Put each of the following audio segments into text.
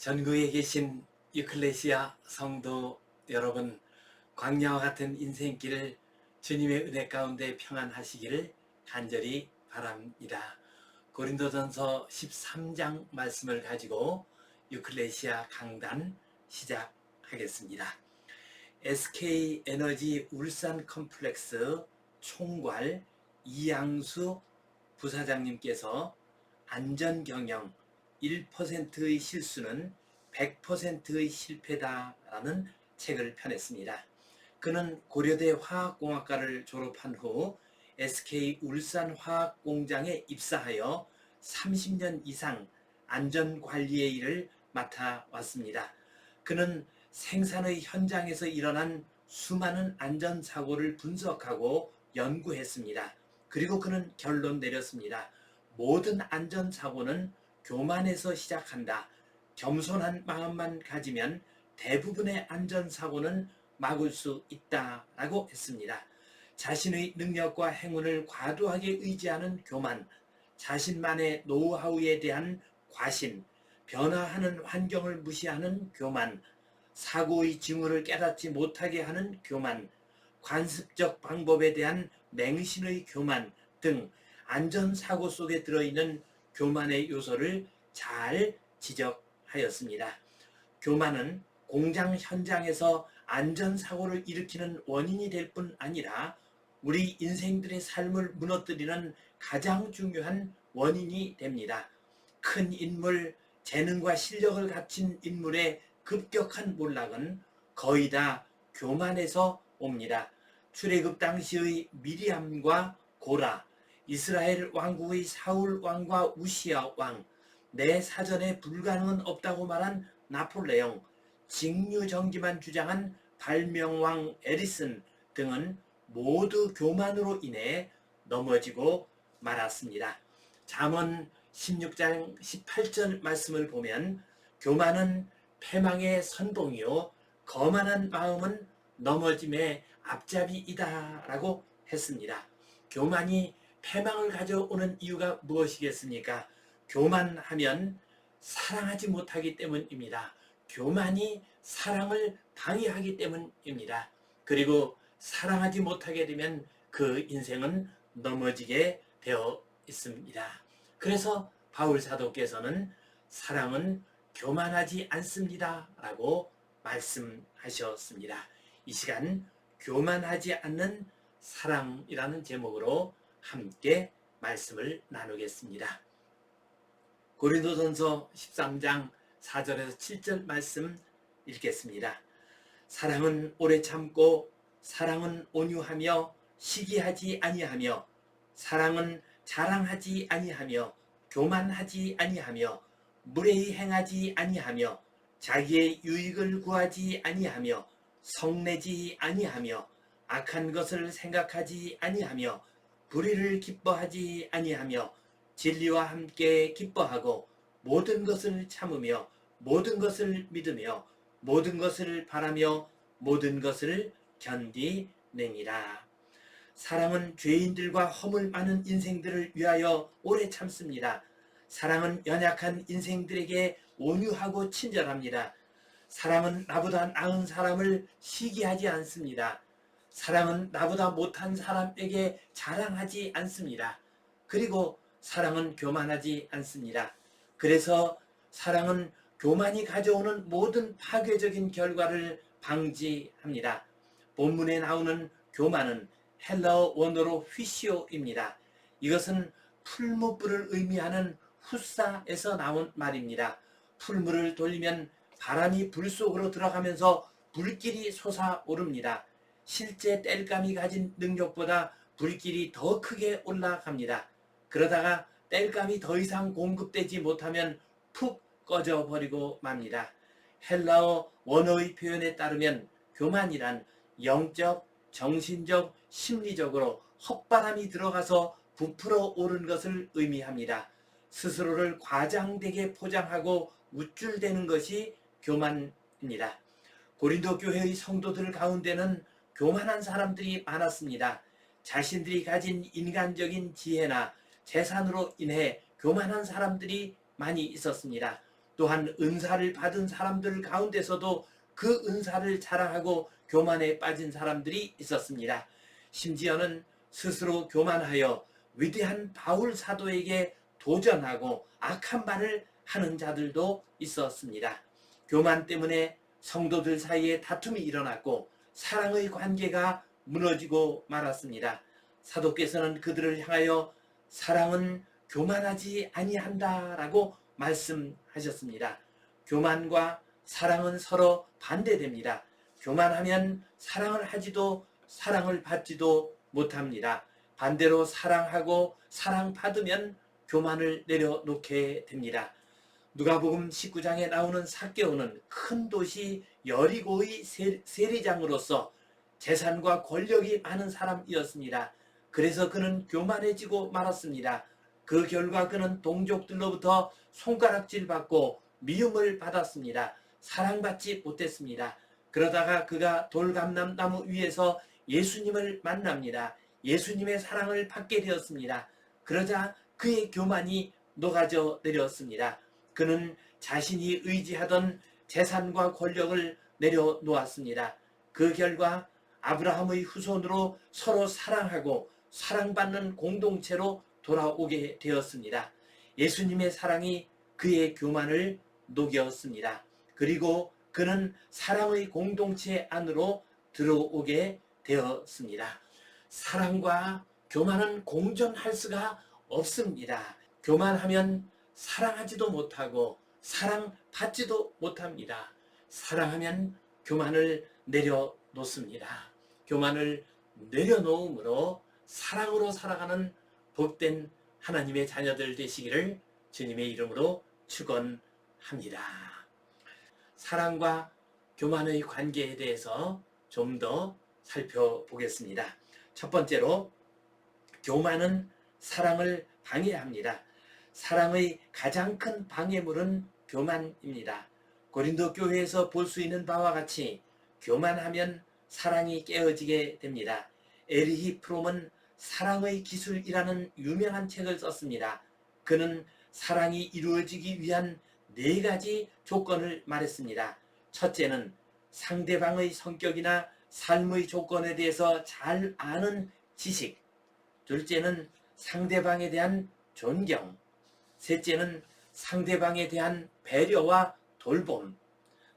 전국에 계신 유클레시아 성도 여러분, 광야와 같은 인생길을 주님의 은혜 가운데 평안하시기를 간절히 바랍니다. 고린도전서 13장 말씀을 가지고 유클레시아 강단 시작하겠습니다. SK에너지 울산 컴플렉스 총괄 이양수 부사장님께서 안전경영 1%의 실수는 100%의 실패다라는 책을 펴냈습니다. 그는 고려대 화학공학과를 졸업한 후 SK 울산 화학공장에 입사하여 30년 이상 안전관리의 일을 맡아왔습니다. 그는 생산의 현장에서 일어난 수많은 안전사고를 분석하고 연구했습니다. 그리고 그는 결론 내렸습니다. 모든 안전사고는 교만에서 시작한다. 겸손한 마음만 가지면 대부분의 안전사고는 막을 수 있다라고 했습니다. 자신의 능력과 행운을 과도하게 의지하는 교만, 자신만의 노하우에 대한 과신, 변화하는 환경을 무시하는 교만, 사고의 징후를 깨닫지 못하게 하는 교만, 관습적 방법에 대한 맹신의 교만 등 안전사고 속에 들어있는 교만의 요소를 잘 지적하였습니다. 교만은 공장 현장에서 안전사고를 일으키는 원인이 될 뿐 아니라 우리 인생들의 삶을 무너뜨리는 가장 중요한 원인이 됩니다. 큰 인물, 재능과 실력을 갖춘 인물의 급격한 몰락은 거의 다 교만에서 옵니다. 출애굽 당시의 미리암과 고라, 이스라엘 왕국의 사울 왕과 우시아 왕, 내 사전에 불가능은 없다고 말한 나폴레옹, 직류정지만 주장한 발명왕 에디슨 등은 모두 교만으로 인해 넘어지고 말았습니다. 잠언 16장 18절 말씀을 보면 교만은 패망의 선봉이요 거만한 마음은 넘어짐의 앞잡이이다 라고 했습니다. 교만이 패망을 가져오는 이유가 무엇이겠습니까? 교만하면 사랑하지 못하기 때문입니다. 교만이 사랑을 방해하기 때문입니다. 그리고 사랑하지 못하게 되면 그 인생은 넘어지게 되어 있습니다. 그래서 바울 사도께서는 사랑은 교만하지 않습니다 라고 말씀하셨습니다. 이 시간 교만하지 않는 사랑이라는 제목으로 함께 말씀을 나누겠습니다. 고린도전서 13장 4절에서 7절 말씀 읽겠습니다. 사랑은 오래 참고 사랑은 온유하며 시기하지 아니하며 사랑은 자랑하지 아니하며 교만하지 아니하며 무례히 행하지 아니하며 자기의 유익을 구하지 아니하며 성내지 아니하며 악한 것을 생각하지 아니하며 불의를 기뻐하지 아니하며 진리와 함께 기뻐하고 모든 것을 참으며 모든 것을 믿으며 모든 것을 바라며 모든 것을 견디내니라. 사랑은 죄인들과 허물 많은 인생들을 위하여 오래 참습니다. 사랑은 연약한 인생들에게 온유하고 친절합니다. 사랑은 나보다 나은 사람을 시기하지 않습니다. 사랑은 나보다 못한 사람에게 자랑하지 않습니다. 그리고 사랑은 교만하지 않습니다. 그래서 사랑은 교만이 가져오는 모든 파괴적인 결과를 방지합니다. 본문에 나오는 교만은 헬라어 원어로 휘시오입니다. 이것은 풀무불을 의미하는 후사에서 나온 말입니다. 풀무를 돌리면 바람이 불 속으로 들어가면서 불길이 솟아오릅니다. 실제 땔감이 가진 능력보다 불길이 더 크게 올라갑니다. 그러다가 땔감이 더 이상 공급되지 못하면 푹 꺼져버리고 맙니다. 헬라어 원어의 표현에 따르면 교만이란 영적, 정신적, 심리적으로 헛바람이 들어가서 부풀어 오른 것을 의미합니다. 스스로를 과장되게 포장하고 우쭐대는 것이 교만입니다. 고린도 교회의 성도들 가운데는 교만한 사람들이 많았습니다. 자신들이 가진 인간적인 지혜나 재산으로 인해 교만한 사람들이 많이 있었습니다. 또한 은사를 받은 사람들 가운데서도 그 은사를 자랑하고 교만에 빠진 사람들이 있었습니다. 심지어는 스스로 교만하여 위대한 바울 사도에게 도전하고 악한 말을 하는 자들도 있었습니다. 교만 때문에 성도들 사이에 다툼이 일어났고 사랑의 관계가 무너지고 말았습니다. 사도께서는 그들을 향하여 사랑은 교만하지 아니한다라고 말씀하셨습니다. 교만과 사랑은 서로 반대됩니다. 교만하면 사랑을 하지도 사랑을 받지도 못합니다. 반대로 사랑하고 사랑받으면 교만을 내려놓게 됩니다. 누가복음 19장에 나오는 삭개오는 큰 도시 여리고의 세리장으로서 재산과 권력이 많은 사람이었습니다. 그래서 그는 교만해지고 말았습니다. 그 결과 그는 동족들로부터 손가락질 받고 미움을 받았습니다. 사랑받지 못했습니다. 그러다가 그가 돌감나무 위에서 예수님을 만납니다. 예수님의 사랑을 받게 되었습니다. 그러자 그의 교만이 녹아져 내렸습니다. 그는 자신이 의지하던 재산과 권력을 내려놓았습니다. 그 결과 아브라함의 후손으로 서로 사랑하고 사랑받는 공동체로 돌아오게 되었습니다. 예수님의 사랑이 그의 교만을 녹였습니다. 그리고 그는 사랑의 공동체 안으로 들어오게 되었습니다. 사랑과 교만은 공존할 수가 없습니다. 교만하면 사랑하지도 못하고 사랑받지도 못합니다. 사랑하면 교만을 내려놓습니다. 교만을 내려놓음으로 사랑으로 살아가는 복된 하나님의 자녀들 되시기를 주님의 이름으로 축원합니다. 사랑과 교만의 관계에 대해서 좀 더 살펴보겠습니다. 첫 번째로 교만은 사랑을 방해합니다. 사랑의 가장 큰 방해물은 교만입니다. 고린도 교회에서 볼 수 있는 바와 같이 교만하면 사랑이 깨어지게 됩니다. 에리히 프롬은 사랑의 기술이라는 유명한 책을 썼습니다. 그는 사랑이 이루어지기 위한 4가지 조건을 말했습니다. 첫째는 상대방의 성격이나 삶의 조건에 대해서 잘 아는 지식. 둘째는 상대방에 대한 존경. 셋째는 상대방에 대한 배려와 돌봄.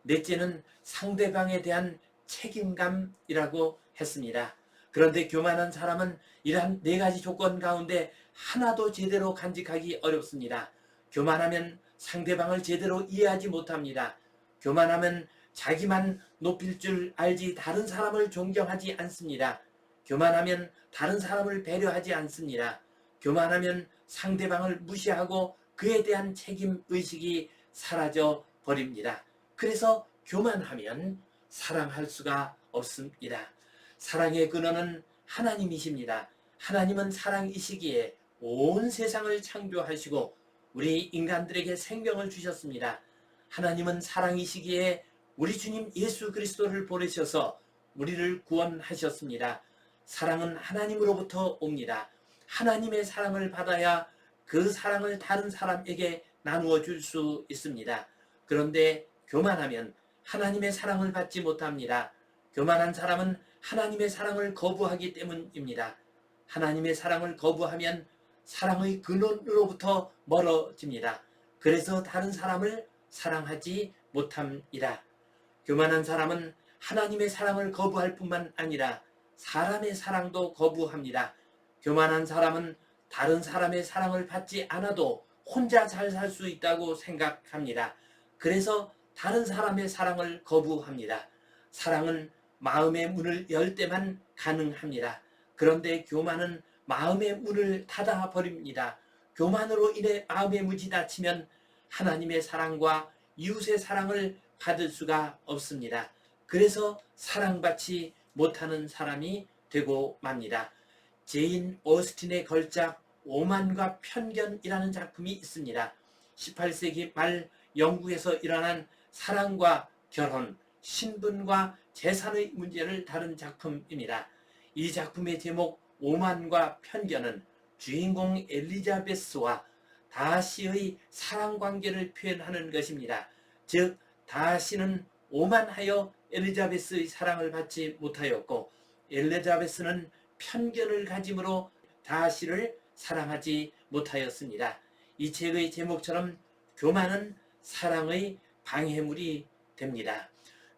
넷째는 상대방에 대한 책임감이라고 했습니다. 그런데 교만한 사람은 이러한 4가지 조건 가운데 하나도 제대로 간직하기 어렵습니다. 교만하면 상대방을 제대로 이해하지 못합니다. 교만하면 자기만 높일 줄 알지 다른 사람을 존경하지 않습니다. 교만하면 다른 사람을 배려하지 않습니다. 교만하면 상대방을 무시하고 그에 대한 책임의식이 사라져 버립니다. 그래서 교만하면 사랑할 수가 없습니다. 사랑의 근원은 하나님이십니다. 하나님은 사랑이시기에 온 세상을 창조하시고 우리 인간들에게 생명을 주셨습니다. 하나님은 사랑이시기에 우리 주님 예수 그리스도를 보내셔서 우리를 구원하셨습니다. 사랑은 하나님으로부터 옵니다. 하나님의 사랑을 받아야 그 사랑을 다른 사람에게 나누어 줄 수 있습니다. 그런데 교만하면 하나님의 사랑을 받지 못합니다. 교만한 사람은 하나님의 사랑을 거부하기 때문입니다. 하나님의 사랑을 거부하면 사랑의 근원으로부터 멀어집니다. 그래서 다른 사람을 사랑하지 못합니다. 교만한 사람은 하나님의 사랑을 거부할 뿐만 아니라 사람의 사랑도 거부합니다. 교만한 사람은 다른 사람의 사랑을 받지 않아도 혼자 잘 살 수 있다고 생각합니다. 그래서 다른 사람의 사랑을 거부합니다. 사랑은 마음의 문을 열 때만 가능합니다. 그런데 교만은 마음의 문을 닫아버립니다. 교만으로 인해 마음의 문이 닫히면 하나님의 사랑과 이웃의 사랑을 받을 수가 없습니다. 그래서 사랑받지 못하는 사람이 되고 맙니다. 제인 오스틴의 걸작 오만과 편견이라는 작품이 있습니다. 18세기 말 영국에서 일어난 사랑과 결혼, 신분과 재산의 문제를 다룬 작품입니다. 이 작품의 제목 오만과 편견은 주인공 엘리자베스와 다시의 사랑관계를 표현하는 것입니다. 즉 다시는 오만하여 엘리자베스의 사랑을 받지 못하였고 엘리자베스는 편견을 가짐으로 다시를 사랑하지 못하였습니다. 이 책의 제목처럼 교만은 사랑의 방해물이 됩니다.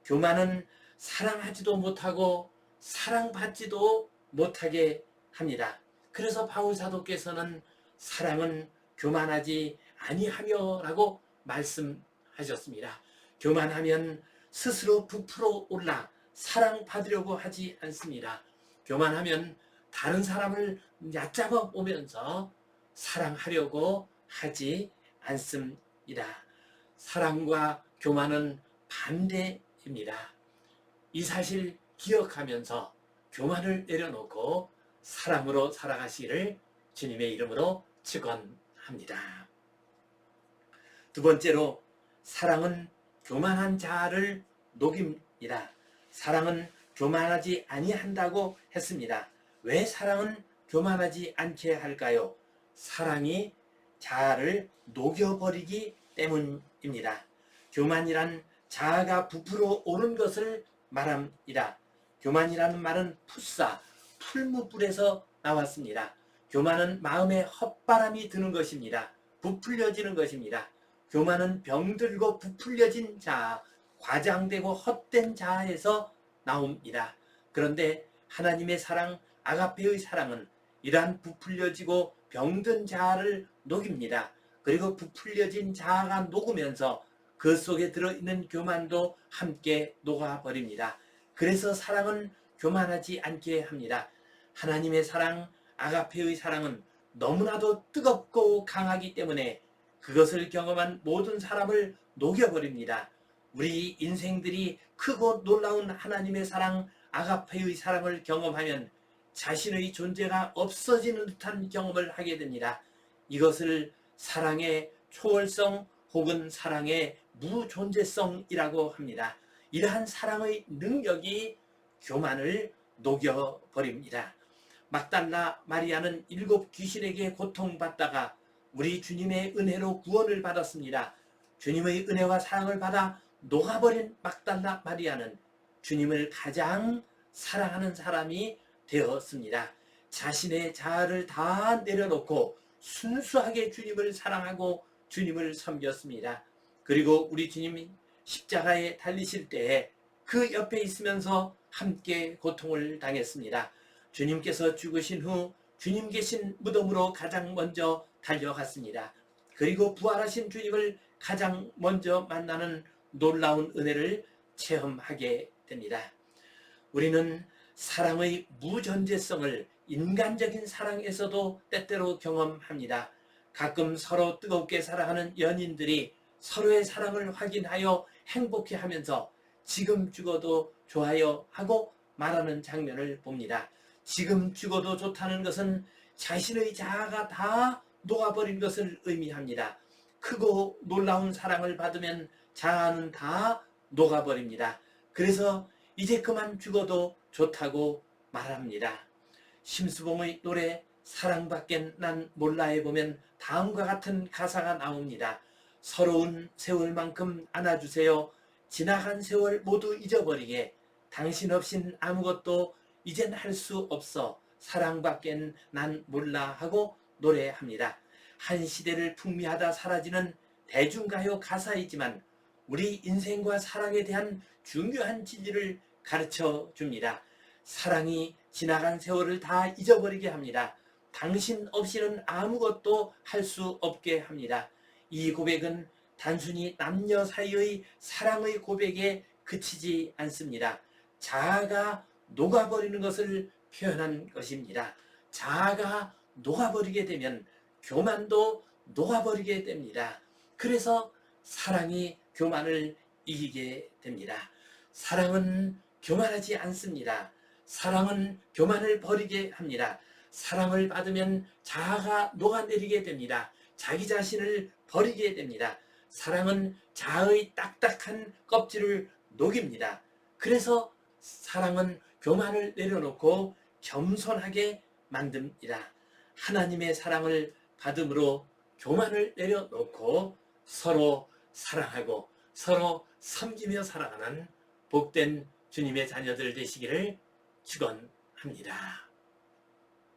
교만은 사랑하지도 못하고 사랑받지도 못하게 합니다. 그래서 바울 사도께서는 사랑은 교만하지 아니하며 라고 말씀하셨습니다. 교만하면 스스로 부풀어 올라 사랑받으려고 하지 않습니다. 교만하면 다른 사람을 얕잡아 오면서 사랑하려고 하지 않습니다. 사랑과 교만은 반대입니다. 이 사실 기억하면서 교만을 내려놓고 사랑으로 살아가시기를 주님의 이름으로 축원합니다. 두 번째로 사랑은 교만한 자를 녹입니다. 사랑은 교만하지 아니한다고 했습니다. 왜 사랑은 교만하지 않게 할까요? 사랑이 자아를 녹여버리기 때문입니다. 교만이란 자아가 부풀어 오른 것을 말합니다. 교만이라는 말은 풋사, 풀무불에서 나왔습니다. 교만은 마음에 헛바람이 드는 것입니다. 부풀려지는 것입니다. 교만은 병들고 부풀려진 자아, 과장되고 헛된 자아에서 나옵니다. 그런데 하나님의 사랑, 아가페의 사랑은 이러한 부풀려지고 병든 자아를 녹입니다. 그리고 부풀려진 자아가 녹으면서 그 속에 들어있는 교만도 함께 녹아버립니다. 그래서 사랑은 교만하지 않게 합니다. 하나님의 사랑, 아가페의 사랑은 너무나도 뜨겁고 강하기 때문에 그것을 경험한 모든 사람을 녹여버립니다. 우리 인생들이 크고 놀라운 하나님의 사랑, 아가페의 사랑을 경험하면 자신의 존재가 없어지는 듯한 경험을 하게 됩니다. 이것을 사랑의 초월성 혹은 사랑의 무존재성이라고 합니다. 이러한 사랑의 능력이 교만을 녹여버립니다. 막달라 마리아는 7 귀신에게 고통받다가 우리 주님의 은혜로 구원을 받았습니다. 주님의 은혜와 사랑을 받아 녹아버린 막달라 마리아는 주님을 가장 사랑하는 사람이 되었습니다. 자신의 자아를 다 내려놓고 순수하게 주님을 사랑하고 주님을 섬겼습니다. 그리고 우리 주님이 십자가에 달리실 때에 그 옆에 있으면서 함께 고통을 당했습니다. 주님께서 죽으신 후 주님 계신 무덤으로 가장 먼저 달려갔습니다. 그리고 부활하신 주님을 가장 먼저 만나는 놀라운 은혜를 체험하게 됩니다. 우리는 사랑의 무존재성을 인간적인 사랑에서도 때때로 경험합니다. 가끔 서로 뜨겁게 사랑하는 연인들이 서로의 사랑을 확인하여 행복해하면서 지금 죽어도 좋아요 하고 말하는 장면을 봅니다. 지금 죽어도 좋다는 것은 자신의 자아가 다 녹아버린 것을 의미합니다. 크고 놀라운 사랑을 받으면 자아는 다 녹아버립니다. 그래서 이제 그만 죽어도 좋다고 말합니다. 심수봉의 노래 사랑밖엔 난 몰라에 보면 다음과 같은 가사가 나옵니다. 서러운 세월만큼 안아주세요. 지나간 세월 모두 잊어버리게. 당신 없인 아무것도 이젠 할 수 없어. 사랑밖엔 난 몰라 하고 노래합니다. 한 시대를 풍미하다 사라지는 대중가요 가사이지만 우리 인생과 사랑에 대한 중요한 진리를 가르쳐 줍니다. 사랑이 지나간 세월을 다 잊어버리게 합니다. 당신 없이는 아무것도 할 수 없게 합니다. 이 고백은 단순히 남녀 사이의 사랑의 고백에 그치지 않습니다. 자아가 녹아버리는 것을 표현한 것입니다. 자아가 녹아버리게 되면 교만도 녹아버리게 됩니다. 그래서 사랑이 교만을 이기게 됩니다. 사랑은 교만하지 않습니다. 사랑은 교만을 버리게 합니다. 사랑을 받으면 자아가 녹아내리게 됩니다. 자기 자신을 버리게 됩니다. 사랑은 자아의 딱딱한 껍질을 녹입니다. 그래서 사랑은 교만을 내려놓고 겸손하게 만듭니다. 하나님의 사랑을 받음으로 교만을 내려놓고 서로 사랑하고 서로 섬기며 살아가는 복된 주님의 자녀들 되시기를 축원합니다.